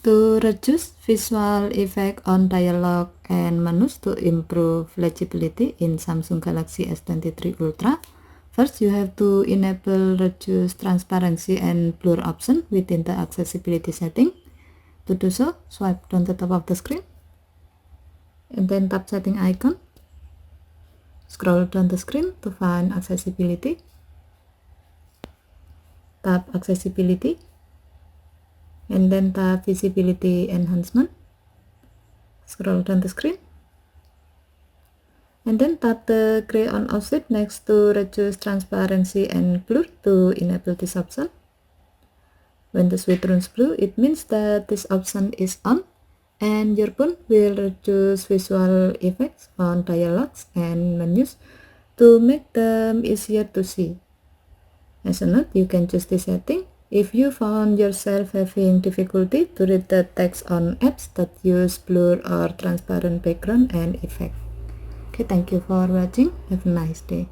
To reduce visual effect on dialog and menus to improve legibility in Samsung Galaxy S23 Ultra, first you have to enable reduce transparency and blur option within the accessibility setting. To do so, swipe down the top of the screen and then tap setting icon. Scroll down the screen to find accessibility. Tap accessibility and then tap visibility enhancement. Scroll down the screen and then tap the gray on off switch next to reduce transparency and blur to enable this option. When the switch turns blue, it means that this option is on and your phone will reduce visual effects on dialogs and menus to make them easier to see. As a note, you can choose this setting if you found yourself having difficulty to read the text on apps that use blur or transparent background and effect. Okay, thank you for watching. Have a nice day.